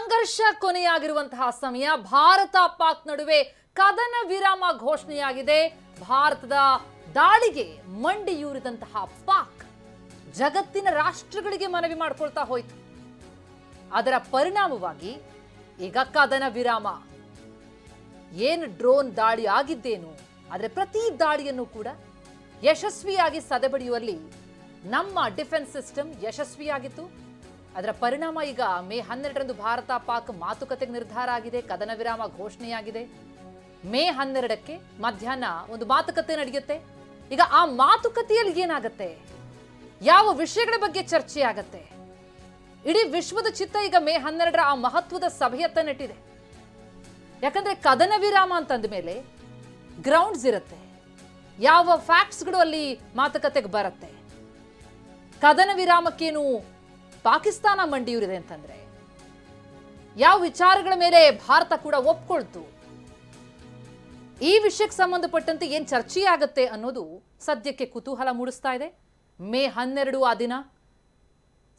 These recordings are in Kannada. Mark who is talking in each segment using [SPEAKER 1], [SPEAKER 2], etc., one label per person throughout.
[SPEAKER 1] ಸಂಘರ್ಷ ಕೊನೆಯಾಗಿರುವಂತಹ ಸಮಯ ಭಾರತ ಪಾಕ್ ನಡುವೆ ಕದನ ವಿರಾಮ ಘೋಷಣೆಯಾಗಿದೆ. ಭಾರತದ ದಾಳಿಗೆ ಮಂಡಿಯೂರಿದಂತಹ ಪಾಕ್ ಜಗತ್ತಿನ ರಾಷ್ಟ್ರಗಳಿಗೆ ಮನವಿ ಮಾಡಿಕೊಳ್ತಾ ಹೋಯಿತು. ಅದರ ಪರಿಣಾಮವಾಗಿ ಈಗ ಕದನ ವಿರಾಮ ಏನು ಡ್ರೋನ್ ದಾಳಿ ಆಗಿದ್ದೇನು, ಆದರೆ ಪ್ರತಿ ದಾಳಿಯನ್ನು ಕೂಡ ಯಶಸ್ವಿಯಾಗಿ ಸದೆಬಡಿಯುವಲ್ಲಿ ನಮ್ಮ ಡಿಫೆನ್ಸ್ ಸಿಸ್ಟಮ್ ಯಶಸ್ವಿಯಾಗಿತ್ತು. ಅದರ ಪರಿಣಾಮ ಈಗ ಮೇ 12ರಂದು ಭಾರತ ಪಾಕ್ ಮಾತುಕತೆಗೆ ನಿರ್ಧಾರ ಆಗಿದೆ. ಕದನ ವಿರಾಮ ಘೋಷಣೆಯಾಗಿದೆ. ಮೇ 12ಕ್ಕೆ ಮಧ್ಯಾಹ್ನ ಒಂದು ಮಾತುಕತೆ ನಡೆಯುತ್ತೆ. ಈಗ ಆ ಮಾತುಕತೆಯಲ್ಲಿ ಏನಾಗುತ್ತೆ, ಯಾವ ವಿಷಯಗಳ ಬಗ್ಗೆ ಚರ್ಚೆ ಆಗತ್ತೆ, ಇಡೀ ವಿಶ್ವದ ಚಿತ್ತ ಈಗ ಮೇ 12ರ ಆ ಮಹತ್ವದ ಸಭೆಯತ್ತ ನೆಟ್ಟಿದೆ. ಯಾಕಂದ್ರೆ ಕದನ ವಿರಾಮ ಅಂತಂದ ಮೇಲೆ ಗ್ರೌಂಡ್ಸ್ ಇರುತ್ತೆ, ಯಾವ ಫ್ಯಾಕ್ಟ್ಸ್ಗಳು ಅಲ್ಲಿ ಮಾತುಕತೆಗೆ ಬರುತ್ತೆ. ಕದನ ವಿರಾಮಕ್ಕೇನು ಪಾಕಿಸ್ತಾನ ಮಂಡಿಯೂರಿದೆ ಅಂತಂದ್ರೆ ಯಾವ ವಿಚಾರಗಳ ಮೇಲೆ ಭಾರತ ಕೂಡ ಒಪ್ಕೊಳ್ತು, ಈ ವಿಷಯಕ್ಕೆ ಸಂಬಂಧಪಟ್ಟಂತೆ ಏನ್ ಚರ್ಚೆ ಆಗತ್ತೆ ಅನ್ನೋದು ಸದ್ಯಕ್ಕೆ ಕುತೂಹಲ ಮೂಡಿಸ್ತಾ ಇದೆ. ಮೇ 12 ಆ ದಿನ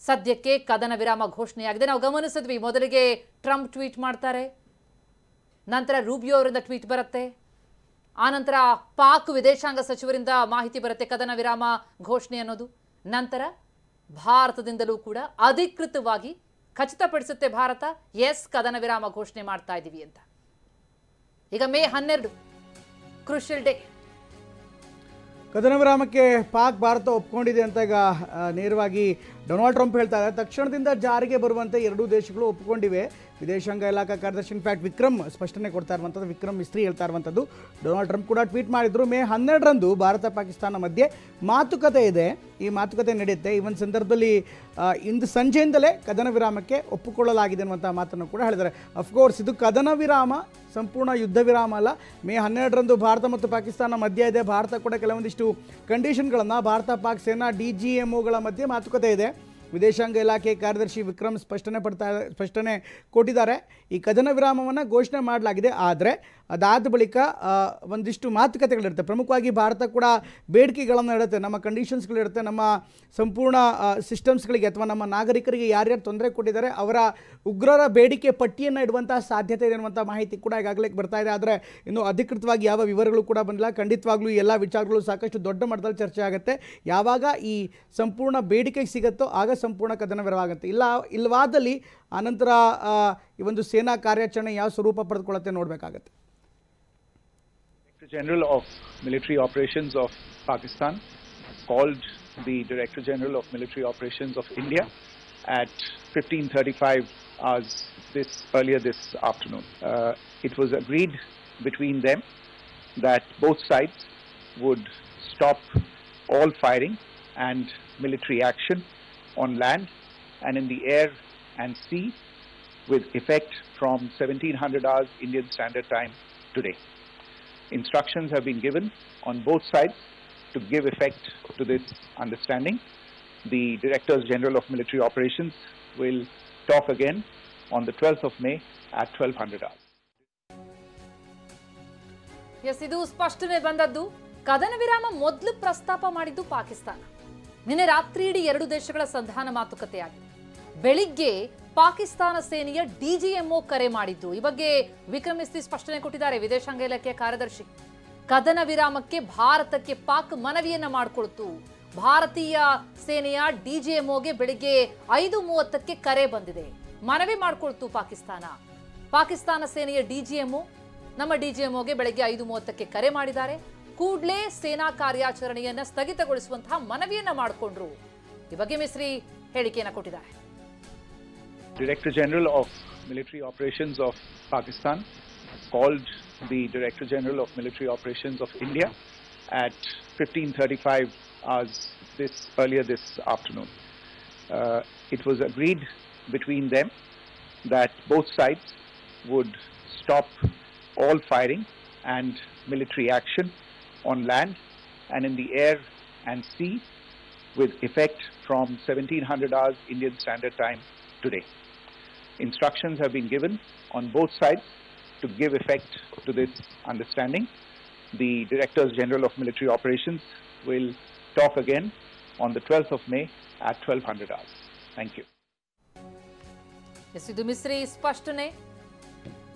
[SPEAKER 1] ಸದ್ಯಕ್ಕೆ ಕದನ ವಿರಾಮ ಘೋಷಣೆಯಾಗಿದೆ. ನಾವು ಗಮನಿಸಿದ್ವಿ, ಮೊದಲಿಗೆ ಟ್ರಂಪ್ ಟ್ವೀಟ್ ಮಾಡ್ತಾರೆ, ನಂತರ ರೂಬಿಯೋ ಅವರಿಂದ ಟ್ವೀಟ್ ಬರುತ್ತೆ, ಆನಂತರ ಪಾಕ್ ವಿದೇಶಾಂಗ ಸಚಿವರಿಂದ ಮಾಹಿತಿ ಬರುತ್ತೆ ಕದನ ವಿರಾಮ ಘೋಷಣೆ ಅನ್ನೋದು. ನಂತರ ಭಾರತದಿಂದಲೂ ಕೂಡ ಅಧಿಕೃತವಾಗಿ ಖಚಿತಪಡಿಸುತ್ತೆ ಭಾರತ, ಎಸ್ ಕದನ ವಿರಾಮ ಘೋಷಣೆ ಮಾಡ್ತಾ ಇದೀವಿ ಅಂತ. ಈಗ ಮೇ 12 ಕ್ರೂಷಿಯಲ್ ಡೇ.
[SPEAKER 2] ಕದನ ವಿರಾಮಕ್ಕೆ ಪಾಕ್ ಭಾರತ ಒಪ್ಕೊಂಡಿದೆ ಅಂತ ಈಗ ನೇರವಾಗಿ ಡೊನಾಲ್ಡ್ ಟ್ರಂಪ್ ಹೇಳ್ತಾ ಇದ್ದಾರೆ. ತಕ್ಷಣದಿಂದ ಜಾರಿಗೆ ಬರುವಂತೆ ಎರಡೂ ದೇಶಗಳು ಒಪ್ಪಿಕೊಂಡಿವೆ. ವಿದೇಶಾಂಗ ಇಲಾಖಾ ಕಾರ್ಯದರ್ಶಿ ಇನ್ಫ್ಯಾಕ್ಟ್ ವಿಕ್ರಮ್ ಸ್ಪಷ್ಟನೆ ಕೊಡ್ತಾ ಇರುವಂಥದ್ದು, ವಿಕ್ರಮ್ ಮಿಸ್ತ್ರಿ ಹೇಳ್ತಾ ಇರುವಂಥದ್ದು. ಡೊನಾಲ್ಡ್ ಟ್ರಂಪ್ ಕೂಡ ಟ್ವೀಟ್ ಮಾಡಿದ್ರು, ಮೇ 12ರಂದು ಭಾರತ ಪಾಕಿಸ್ತಾನ ಮಧ್ಯೆ ಮಾತುಕತೆ ಇದೆ, ಈ ಮಾತುಕತೆ ನಡೆಯುತ್ತೆ. ಈ ಒಂದು ಸಂದರ್ಭದಲ್ಲಿ ಇಂದು ಸಂಜೆಯಿಂದಲೇ ಕದನ ವಿರಾಮಕ್ಕೆ ಒಪ್ಪಿಕೊಳ್ಳಲಾಗಿದೆ ಅನ್ನುವಂಥ ಮಾತನ್ನು ಕೂಡ ಹೇಳಿದ್ದಾರೆ. ಅಫ್ಕೋರ್ಸ್ ಇದು ಕದನ ವಿರಾಮ, ಸಂಪೂರ್ಣ ಯುದ್ಧ ವಿರಾಮ ಅಲ್ಲ. ಮೇ 12ರಂದು ಭಾರತ ಮತ್ತು ಪಾಕಿಸ್ತಾನ ಮಧ್ಯ ಇದೆ. ಭಾರತ ಕೂಡ ಕೆಲವೊಂದಿಷ್ಟು ಕಂಡೀಷನ್ಗಳನ್ನು ಭಾರತ ಪಾಕ್ ಸೇನಾ DGMOಗಳ ಮಧ್ಯೆ ಮಾತುಕತೆ ಇದೆ. ವಿದೇಶಾಂಗ ಇಲಾಖೆ ಕಾರ್ಯದರ್ಶಿ ವಿಕ್ರಮ್ ಸ್ಪಷ್ಟನೆ ಕೊಟ್ಟಿದ್ದಾರೆ. ಈ ಕದನ ವಿರಾಮವನ್ನು ಘೋಷಣೆ ಮಾಡಲಾಗಿದೆ. ಆದರೆ ಅದಾದ ಬಳಿಕ ಒಂದಿಷ್ಟು ಮಾತುಕತೆಗಳಿರುತ್ತೆ. ಪ್ರಮುಖವಾಗಿ ಭಾರತ ಕೂಡ ಬೇಡಿಕೆಗಳನ್ನು ಇಡುತ್ತೆ, ನಮ್ಮ ಕಂಡೀಷನ್ಸ್ಗಳಿರುತ್ತೆ, ನಮ್ಮ ಸಂಪೂರ್ಣ ಸಿಸ್ಟಮ್ಸ್ಗಳಿಗೆ ಅಥವಾ ನಮ್ಮ ನಾಗರಿಕರಿಗೆ ಯಾರ್ಯಾರು ತೊಂದರೆ ಕೊಟ್ಟಿದ್ದಾರೆ ಅವರ ಉಗ್ರರ ಬೇಡಿಕೆ ಪಟ್ಟಿಯನ್ನು ಇಡುವಂಥ ಸಾಧ್ಯತೆ ಇದೆ ಅನ್ನುವಂಥ ಮಾಹಿತಿ ಕೂಡ ಈಗಾಗಲೇ ಬರ್ತಾ ಇದೆ. ಆದರೆ ಇನ್ನು ಅಧಿಕೃತವಾಗಿ ಯಾವ ವಿವರಗಳು ಕೂಡ ಬಂದಿಲ್ಲ. ಖಂಡಿತವಾಗ್ಲೂ ಈ ಎಲ್ಲ ವಿಚಾರಗಳು ಸಾಕಷ್ಟು ದೊಡ್ಡ ಮಟ್ಟದಲ್ಲಿ ಚರ್ಚೆ ಆಗುತ್ತೆ. ಯಾವಾಗ ಈ ಸಂಪೂರ್ಣ ಬೇಡಿಕೆಗೆ ಸಿಗುತ್ತೋ ಆಗ ಸಂಪೂರ್ಣ ಕದನ ವಿರಾಮ ಆಗುತ್ತೆ. ಇಲ್ಲವಾದಲ್ಲಿ ಆನಂತರ ಈ ಒಂದು ಸೇನಾ ಕಾರ್ಯಾಚರಣೆ ಯಾವ ಸ್ವರೂಪ ಪಡೆದುಕೊಳ್ಳುತ್ತೆ ನೋಡಬೇಕಾಗತ್ತೆ.
[SPEAKER 3] Director General of Military Operations of Pakistan called the Director General of Military Operations of India at 15:35 hours earlier this afternoon. It was agreed between them that both sides would stop all firing and military action on land and in the air and sea with effect from 1700 hours Indian Standard Time today. Instructions have been given on both sides to give effect to this understanding. The Directors General of Military Operations will talk again on the 12th of May at 1200 hours.
[SPEAKER 1] S, ಇದು ಸ್ಪಷ್ಟನೆ ಬಂದದ್ದು. ಕದನ ವಿರಾಮ ಮೊದಲು ಪ್ರಸ್ತಾಪ ಮಾಡಿದ್ದು ಪಾಕಿಸ್ತಾನ. ನಿನ್ನೆ ರಾತ್ರಿ ಇಡೀ ಎರಡು ದೇಶಗಳ ಸಂಧಾನ ಮಾತುಕತೆಯಾಗಿದೆ. ಬೆಳಿಗ್ಗೆ ಪಾಕಿಸ್ತಾನ ಸೇನೆಯ DGMO ಕರೆ ಮಾಡಿದ್ದು. ಈ ಬಗ್ಗೆ ವಿಕ್ರಮ್ ಮಿಸ್ತ್ರಿ ಸ್ಪಷ್ಟನೆ ಕೊಟ್ಟಿದ್ದಾರೆ, ವಿದೇಶಾಂಗ ಇಲಾಖೆಯ ಕಾರ್ಯದರ್ಶಿ. ಕದನ ವಿರಾಮಕ್ಕೆ ಭಾರತಕ್ಕೆ ಪಾಕ್ ಮನವಿಯನ್ನ ಮಾಡಿಕೊಳ್ತು. ಭಾರತೀಯ ಸೇನೆಯ DGMOಗೆ ಬೆಳಿಗ್ಗೆ 5:30ಕ್ಕೆ ಕರೆ ಬಂದಿದೆ, ಮನವಿ ಮಾಡಿಕೊಳ್ತು ಪಾಕಿಸ್ತಾನ ಸೇನೆಯ DGMO ನಮ್ಮ DGMOಗೆ ಬೆಳಿಗ್ಗೆ 5:30ಕ್ಕೆ ಕರೆ ಮಾಡಿದ್ದಾರೆ. ಕೂಡಲೇ ಸೇನಾ ಕಾರ್ಯಾಚರಣೆಯನ್ನ ಸ್ಥಗಿತಗೊಳಿಸುವಂತಹ ಮನವಿಯನ್ನ ಮಾಡಿಕೊಂಡ್ರು. ಈ ಬಗ್ಗೆ ಮಿಸ್ರಿ ಹೇಳಿಕೆಯನ್ನ ಕೊಟ್ಟಿದ್ದಾರೆ.
[SPEAKER 3] Director General of Military Operations of Pakistan called the Director General of Military Operations of India at 15:35 hours earlier this afternoon. It was agreed between them that both sides would stop all firing and military action on land and in the air and sea with effect from 1700 hours Indian Standard Time today. Instructions have been given on both sides to give effect to this understanding. The Directors General of Military Operations will talk again on the 12th of May at 1200 hours. Thank you.
[SPEAKER 1] S, ಇದು ಮಿಸ್ರಿ ಸ್ಪಷ್ಟನೆ.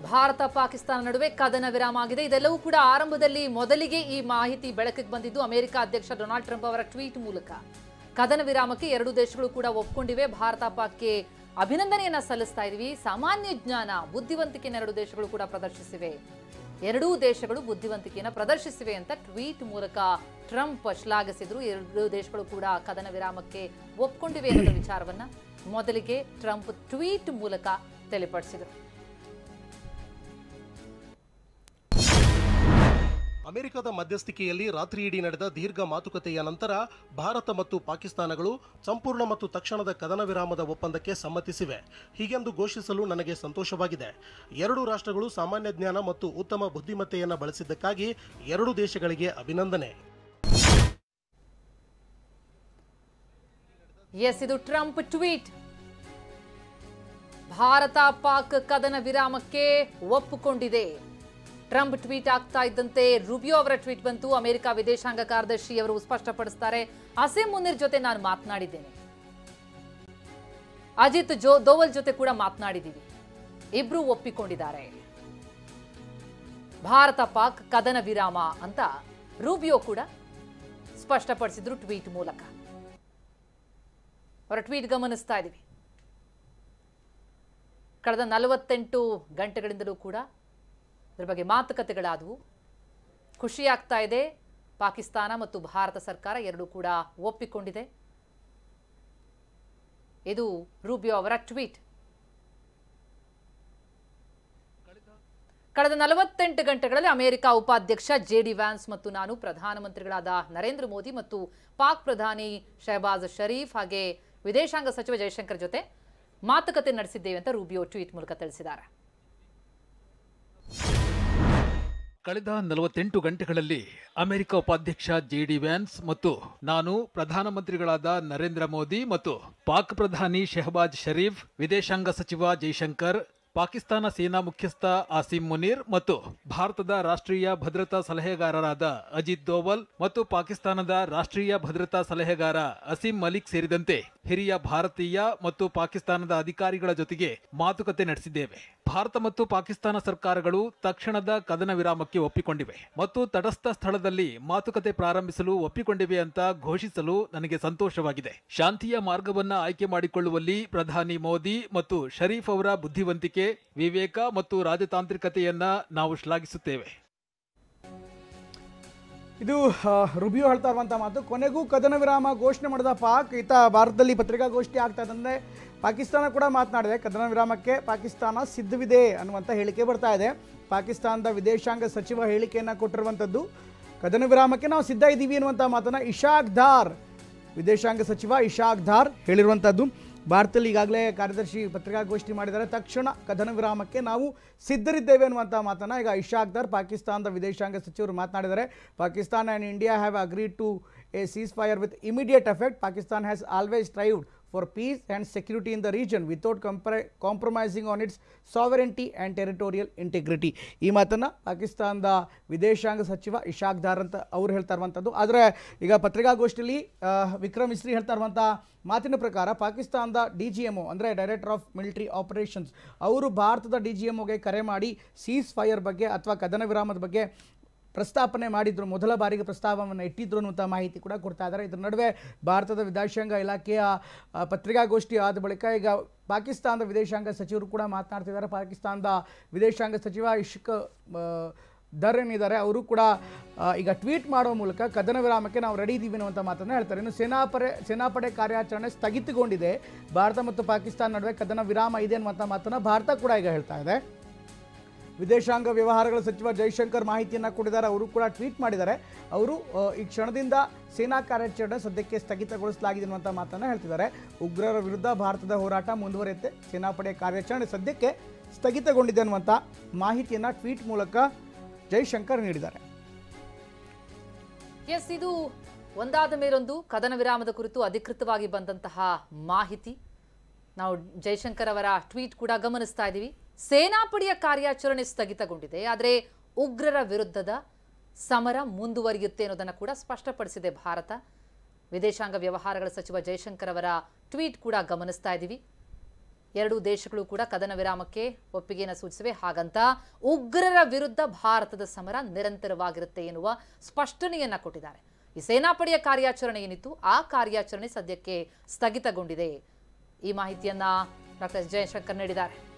[SPEAKER 1] ಭಾರತ ಪಾಕಿಸ್ತಾನ ನಡುವೆ ಕದನ ವಿರಾಮ ಆಗಿದೆ. ಇದೆಲ್ಲವೂ ಕೂಡ ಆರಂಭದಲ್ಲಿ ಮೊದಲಿಗೆ ಈ ಮಾಹಿತಿ ಬೆಳಕಿಗೆ ಬಂದಿದ್ದು ಅಮೆರಿಕ ಅಧ್ಯಕ್ಷ ಡೊನಾಲ್ಡ್ ಟ್ರಂಪ್ ಅವರ ಟ್ವೀಟ್ ಮೂಲಕ. ಕದನ ವಿರಾಮಕ್ಕೆ ಎರಡೂ ದೇಶಗಳು ಕೂಡ ಒಪ್ಕೊಂಡಿವೆ. ಭಾರತ ಪಾಕ್ಗೆ ಅಭಿನಂದನೆಯನ್ನ ಸಲ್ಲಿಸ್ತಾ ಇದೀವಿ. ಸಾಮಾನ್ಯ ಜ್ಞಾನ, ಬುದ್ಧಿವಂತಿಕೆಯನ್ನು ಎರಡೂ ದೇಶಗಳು ಕೂಡ ಪ್ರದರ್ಶಿಸಿವೆ. ಎರಡೂ ದೇಶಗಳು ಬುದ್ಧಿವಂತಿಕೆಯನ್ನು ಪ್ರದರ್ಶಿಸಿವೆ ಅಂತ ಟ್ವೀಟ್ ಮೂಲಕ ಟ್ರಂಪ್ ಶ್ಲಾಘಿಸಿದ್ರು. ಎರಡೂ ದೇಶಗಳು ಕೂಡ ಕದನ ವಿರಾಮಕ್ಕೆ ಒಪ್ಕೊಂಡಿವೆ ಅನ್ನೋ ವಿಚಾರವನ್ನ ಮೊದಲಿಗೆ ಟ್ರಂಪ್ ಟ್ವೀಟ್ ಮೂಲಕ ತಿಳಿಪಡಿಸಿದರು.
[SPEAKER 4] ಅಮೆರಿಕದ ಮಧ್ಯಸ್ಥಿಕೆಯಲ್ಲಿ ರಾತ್ರಿಯಿಡೀ ನಡೆದ ದೀರ್ಘ ಮಾತುಕತೆಯ ನಂತರ ಭಾರತ ಮತ್ತು ಪಾಕಿಸ್ತಾನಗಳು ಸಂಪೂರ್ಣ ಮತ್ತು ತಕ್ಷಣದ ಕದನ ವಿರಾಮದ ಒಪ್ಪಂದಕ್ಕೆ ಸಮ್ಮತಿಸಿವೆ. ಹೀಗೆಂದು ಘೋಷಿಸಲು ನನಗೆ ಸಂತೋಷವಾಗಿದೆ. ಎರಡೂ ರಾಷ್ಟ್ರಗಳು ಸಾಮಾನ್ಯ ಜ್ಞಾನ ಮತ್ತು ಉತ್ತಮ ಬುದ್ಧಿಮತ್ತೆಯನ್ನು ಬಳಸಿದ್ದಕ್ಕಾಗಿ ಎರಡೂ ದೇಶಗಳಿಗೆ ಅಭಿನಂದನೆ.
[SPEAKER 1] ಎಸ್, ಇದು ಟ್ರಂಪ್ ಟ್ವೀಟ್. ಭಾರತ ಪಾಕ್ ಕದನ ವಿರಾಮಕ್ಕೆ ಒಪ್ಪಿಕೊಂಡಿದೆ. ಟ್ರಂಪ್ ಟ್ವೀಟ್ ಆಗ್ತಾ ಇದ್ದಂತೆ ರೂಬಿಯೋ ಅವರ ಟ್ವೀಟ್ ಬಂತು. ಅಮೆರಿಕ ವಿದೇಶಾಂಗ ಕಾರ್ಯದರ್ಶಿ ಅವರು ಸ್ಪಷ್ಟಪಡಿಸ್ತಾರೆ, ಅಸೀಂ ಮುನೀರ್ ಜೊತೆ ನಾನು ಮಾತನಾಡಿದ್ದೇನೆ, ಅಜಿತ್ ದೋವಲ್ ಜೊತೆ ಕೂಡ ಮಾತನಾಡಿದ್ದೀವಿ, ಇಬ್ರು ಒಪ್ಪಿಕೊಂಡಿದ್ದಾರೆ. ಭಾರತ ಪಾಕ್ ಕದನ ವಿರಾಮ ಅಂತ ರೂಬಿಯೋ ಕೂಡ ಸ್ಪಷ್ಟಪಡಿಸಿದ್ರು ಟ್ವೀಟ್ ಮೂಲಕ. ಅವರ ಟ್ವೀಟ್ ಗಮನಿಸ್ತಾ ಇದ್ದೀವಿ. ಕಳೆದ 48 ಗಂಟೆಗಳಿಂದಲೂ ಕೂಡ ಇದರ ಬಗ್ಗೆ ಮಾತುಕತೆಗಳಾದವು. ಖುಷಿಯಾಗ್ತಾ ಇದೆ. ಪಾಕಿಸ್ತಾನ ಮತ್ತು ಭಾರತ ಸರ್ಕಾರ ಎರಡೂ ಕೂಡ ಒಪ್ಪಿಕೊಂಡಿದೆ. ಇದು ರೂಬಿಯೋ ಅವರ ಟ್ವೀಟ್. ಕಳೆದ 48 ಗಂಟೆಗಳಲ್ಲಿ ಅಮೆರಿಕ ಉಪಾಧ್ಯಕ್ಷ JD ವ್ಯಾನ್ಸ್ ಮತ್ತು ನಾನು ಪ್ರಧಾನಮಂತ್ರಿಗಳಾದ ನರೇಂದ್ರ ಮೋದಿ ಮತ್ತು ಪಾಕ್ ಪ್ರಧಾನಿ ಶಹಬಾಜ್ ಶರೀಫ್ ಹಾಗೆ ವಿದೇಶಾಂಗ ಸಚಿವ ಜೈಶಂಕರ್ ಜೊತೆ ಮಾತುಕತೆ ನಡೆಸಿದ್ದೇವೆ ಅಂತ ರೂಬಿಯೋ ಟ್ವೀಟ್ ಮೂಲಕ ತಿಳಿಸಿದ್ದಾರೆ.
[SPEAKER 5] ಕಳೆದ 48 ಗಂಟೆಗಳಲ್ಲಿ ಅಮೆರಿಕ ಉಪಾಧ್ಯಕ್ಷ JD ವ್ಯಾನ್ಸ್ ಮತ್ತು ನಾನು ಪ್ರಧಾನಮಂತ್ರಿಗಳಾದ ನರೇಂದ್ರ ಮೋದಿ ಮತ್ತು ಪಾಕ್ ಪ್ರಧಾನಿ ಶಹಬಾಜ್ ಶರೀಫ್, ವಿದೇಶಾಂಗ ಸಚಿವ ಜೈಶಂಕರ್, ಪಾಕಿಸ್ತಾನ ಸೇನಾ ಮುಖ್ಯಸ್ಥ ಆಸಿಮ್ ಮುನೀರ್ ಮತ್ತು ಭಾರತದ ರಾಷ್ಟ್ರೀಯ ಭದ್ರತಾ ಸಲಹೆಗಾರರಾದ ಅಜಿತ್ ದೋವಲ್ ಮತ್ತು ಪಾಕಿಸ್ತಾನದ ರಾಷ್ಟ್ರೀಯ ಭದ್ರತಾ ಸಲಹೆಗಾರ ಅಸೀಂ ಮಲಿಕ್ ಸೇರಿದಂತೆ ಹಿರಿಯ ಭಾರತೀಯ ಮತ್ತು ಪಾಕಿಸ್ತಾನದ ಅಧಿಕಾರಿಗಳ ಜೊತೆಗೆ ಮಾತುಕತೆ ನಡೆಸಿದ್ದೇವೆ. ಭಾರತ ಮತ್ತು ಪಾಕಿಸ್ತಾನ ಸರ್ಕಾರಗಳು ತಕ್ಷಣದ ಕದನ ವಿರಾಮಕ್ಕೆ ಒಪ್ಪಿಕೊಂಡಿವೆ ಮತ್ತು ತಟಸ್ಥ ಸ್ಥಳದಲ್ಲಿ ಮಾತುಕತೆ ಪ್ರಾರಂಭಿಸಲು ಒಪ್ಪಿಕೊಂಡಿವೆ ಅಂತ ಘೋಷಿಸಲು ನನಗೆ ಸಂತೋಷವಾಗಿದೆ. ಶಾಂತಿಯ ಮಾರ್ಗವನ್ನ ಆಯ್ಕೆ ಮಾಡಿಕೊಳ್ಳುವಲ್ಲಿ ಪ್ರಧಾನಿ ಮೋದಿ ಮತ್ತು ಶರೀಫ್ ಅವರ ಬುದ್ಧಿವಂತಿಕೆ, ವಿವೇಕ ಮತ್ತು ರಾಜತಾಂತ್ರಿಕತೆಯನ್ನ ನಾವು ಶ್ಲಾಘಿಸುತ್ತೇವೆ.
[SPEAKER 2] ಇದು ರೂಬಿಯೋ ಹೇಳ್ತಾ ಇರುವಂಥ ಮಾತು. ಕೊನೆಗೂ ಕದನ ವಿರಾಮ ಘೋಷಣೆ ಮಾಡಿದ ಪಾಕ್, ಈತ ಭಾರತದಲ್ಲಿ ಪತ್ರಿಕಾಗೋಷ್ಠಿ ಆಗ್ತಾ ಇದ್ದಂತೆ ಪಾಕಿಸ್ತಾನ ಕೂಡ ಮಾತನಾಡಿದೆ. ಕದನ ವಿರಾಮಕ್ಕೆ ಪಾಕಿಸ್ತಾನ ಸಿದ್ಧವಿದೆ ಅನ್ನುವಂಥ ಹೇಳಿಕೆ ಬರ್ತಾ ಇದೆ. ಪಾಕಿಸ್ತಾನದ ವಿದೇಶಾಂಗ ಸಚಿವ ಹೇಳಿಕೆಯನ್ನು ಕೊಟ್ಟಿರುವಂಥದ್ದು. ಕದನ ವಿರಾಮಕ್ಕೆ ನಾವು ಸಿದ್ಧ ಇದ್ದೀವಿ ಅನ್ನುವಂಥ ಮಾತನ್ನು ಇಶಾಕ್ ದಾರ್, ವಿದೇಶಾಂಗ ಸಚಿವ ಇಶಾಕ್ ದಾರ್ ಹೇಳಿರುವಂಥದ್ದು. ಭಾರತದಲ್ಲಿ ಈಗಾಗಲೇ ಕಾರ್ಯದರ್ಶಿ ಪತ್ರಿಕಾಗೋಷ್ಠಿ ಮಾಡಿದ್ದಾರೆ. ತಕ್ಷಣ ಕದನ ವಿರಾಮಕ್ಕೆ ನಾವು ಸಿದ್ಧರಿದ್ದೇವೆ ಅನ್ನುವಂಥ ಮಾತನ್ನು ಈಗ ಇಶಾಕ್ ದಾರ್, ಪಾಕಿಸ್ತಾನದ ವಿದೇಶಾಂಗ ಸಚಿವರು ಮಾತನಾಡಿದ್ದಾರೆ. Pakistan and India have agreed to a ceasefire with immediate effect. Pakistan has always strived for peace and security in the region without compromising on its sovereignty and territorial integrity. ಈ ಮಾತನ್ನು ಪಾಕಿಸ್ತಾನದ ವಿದೇಶಾಂಗ ಸಚಿವ ಇಶಾಕ್ ದಾರ್ ಅಂತ ಅವರು ಹೇಳ್ತಾ ಇರುವಂಥದ್ದು. ಆದರೆ ಈಗ ಪತ್ರಿಕಾಗೋಷ್ಠಿಯಲ್ಲಿ ವಿಕ್ರಮ್ ಮಿಸ್ರಿ ಹೇಳ್ತಾ ಇರುವಂಥ ಮಾತಿನ ಪ್ರಕಾರ ಪಾಕಿಸ್ತಾನದ DGMO ಅಂದರೆ ಡೈರೆಕ್ಟರ್ ಆಫ್ ಮಿಲಿಟರಿ ಆಪರೇಷನ್ಸ್ ಅವರು ಭಾರತದ DGMOಗೆ ಕರೆ ಮಾಡಿ ಸೀಸ್ ಫೈರ್ ಬಗ್ಗೆ ಅಥವಾ ಕದನ ವಿರಾಮದ ಬಗ್ಗೆ ಪ್ರಸ್ತಾಪನೆ ಮಾಡಿದ್ರು, ಮೊದಲ ಬಾರಿಗೆ ಪ್ರಸ್ತಾವವನ್ನು ಇಟ್ಟಿದ್ರು ಅನ್ನುವಂಥ ಮಾಹಿತಿ ಕೂಡ ಕೊಡ್ತಾ ಇದ್ದಾರೆ. ಇದರ ನಡುವೆ ಭಾರತದ ವಿದೇಶಾಂಗ ಇಲಾಖೆಯ ಪತ್ರಿಕಾಗೋಷ್ಠಿ ಆದ ಬಳಿಕ ಈಗ ಪಾಕಿಸ್ತಾನದ ವಿದೇಶಾಂಗ ಸಚಿವರು ಕೂಡ ಮಾತನಾಡ್ತಿದ್ದಾರೆ. ಪಾಕಿಸ್ತಾನದ ವಿದೇಶಾಂಗ ಸಚಿವ ಇಶ್ಕ್ ದರ್ ಏನಿದ್ದಾರೆ ಅವರು ಕೂಡ ಈಗ ಟ್ವೀಟ್ ಮಾಡುವ ಮೂಲಕ ಕದನ ವಿರಾಮಕ್ಕೆ ನಾವು ರೆಡಿ ಇದ್ದೀವಿ ಅನ್ನುವಂಥ ಮಾತನ್ನು ಹೇಳ್ತಾರೆ. ಇನ್ನು ಸೇನಾಪಡೆ ಕಾರ್ಯಾಚರಣೆ ಸ್ಥಗಿತಗೊಂಡಿದೆ. ಭಾರತ ಮತ್ತು ಪಾಕಿಸ್ತಾನ ನಡುವೆ ಕದನ ವಿರಾಮ ಇದೆ ಅನ್ನುವಂಥ ಮಾತನ್ನು ಭಾರತ ಕೂಡ ಈಗ ಹೇಳ್ತಾ ಇದೆ. ವಿದೇಶಾಂಗ ವ್ಯವಹಾರಗಳ ಸಚಿವ ಜೈಶಂಕರ್ ಮಾಹಿತಿಯನ್ನು ಕೊಟ್ಟಿದ್ದಾರೆ. ಅವರು ಕೂಡ ಟ್ವೀಟ್ ಮಾಡಿದ್ದಾರೆ. ಅವರು ಈ ಕ್ಷಣದಿಂದ ಸೇನಾ ಕಾರ್ಯಾಚರಣೆ ಸದ್ಯಕ್ಕೆ ಸ್ಥಗಿತಗೊಳಿಸಲಾಗಿದೆ ಅನ್ನುವಂಥ ಮಾತನ್ನು ಹೇಳ್ತಿದ್ದಾರೆ. ಉಗ್ರರ ವಿರುದ್ಧ ಭಾರತದ ಹೋರಾಟ ಮುಂದುವರಿಯುತ್ತೆ, ಸೇನಾಪಡೆ ಕಾರ್ಯಾಚರಣೆ ಸದ್ಯಕ್ಕೆ ಸ್ಥಗಿತಗೊಂಡಿದೆ ಅನ್ನುವಂಥ ಮಾಹಿತಿಯನ್ನು ಟ್ವೀಟ್ ಮೂಲಕ ಜೈಶಂಕರ್ ನೀಡಿದ್ದಾರೆ.
[SPEAKER 1] ಎಸ್, ಇದು ಒಂದಾದ ಮೇಲೊಂದು ಕದನ ವಿರಾಮದ ಕುರಿತು ಅಧಿಕೃತವಾಗಿ ಬಂದಂತಹ ಮಾಹಿತಿ. ನಾವು ಜೈಶಂಕರ್ ಅವರ ಟ್ವೀಟ್ ಕೂಡ ಗಮನಿಸ್ತಾ ಇದ್ದೀವಿ. ಸೇನಾಪಡೆಯ ಕಾರ್ಯಾಚರಣೆ ಸ್ಥಗಿತಗೊಂಡಿದೆ, ಆದರೆ ಉಗ್ರರ ವಿರುದ್ಧದ ಸಮರ ಮುಂದುವರಿಯುತ್ತೆ ಅನ್ನೋದನ್ನು ಕೂಡ ಸ್ಪಷ್ಟಪಡಿಸಿದೆ ಭಾರತ. ವಿದೇಶಾಂಗ ವ್ಯವಹಾರಗಳ ಸಚಿವ ಜೈಶಂಕರ್ ಅವರ ಟ್ವೀಟ್ ಕೂಡ ಗಮನಿಸ್ತಾ ಇದ್ದೀವಿ. ಎರಡೂ ದೇಶಗಳು ಕೂಡ ಕದನ ವಿರಾಮಕ್ಕೆ ಒಪ್ಪಿಗೆಯನ್ನು ಸೂಚಿಸಿವೆ. ಹಾಗಂತ ಉಗ್ರರ ವಿರುದ್ಧ ಭಾರತದ ಸಮರ ನಿರಂತರವಾಗಿರುತ್ತೆ ಎನ್ನುವ ಸ್ಪಷ್ಟನೆಯನ್ನ ಕೊಟ್ಟಿದ್ದಾರೆ. ಈ ಸೇನಾಪಡೆಯ ಕಾರ್ಯಾಚರಣೆ ಏನಿತ್ತು ಆ ಕಾರ್ಯಾಚರಣೆ ಸದ್ಯಕ್ಕೆ ಸ್ಥಗಿತಗೊಂಡಿದೆ. ಈ ಮಾಹಿತಿಯನ್ನ ಡಾಕ್ಟರ್ ಜಯಶಂಕರ್ ನೀಡಿದ್ದಾರೆ.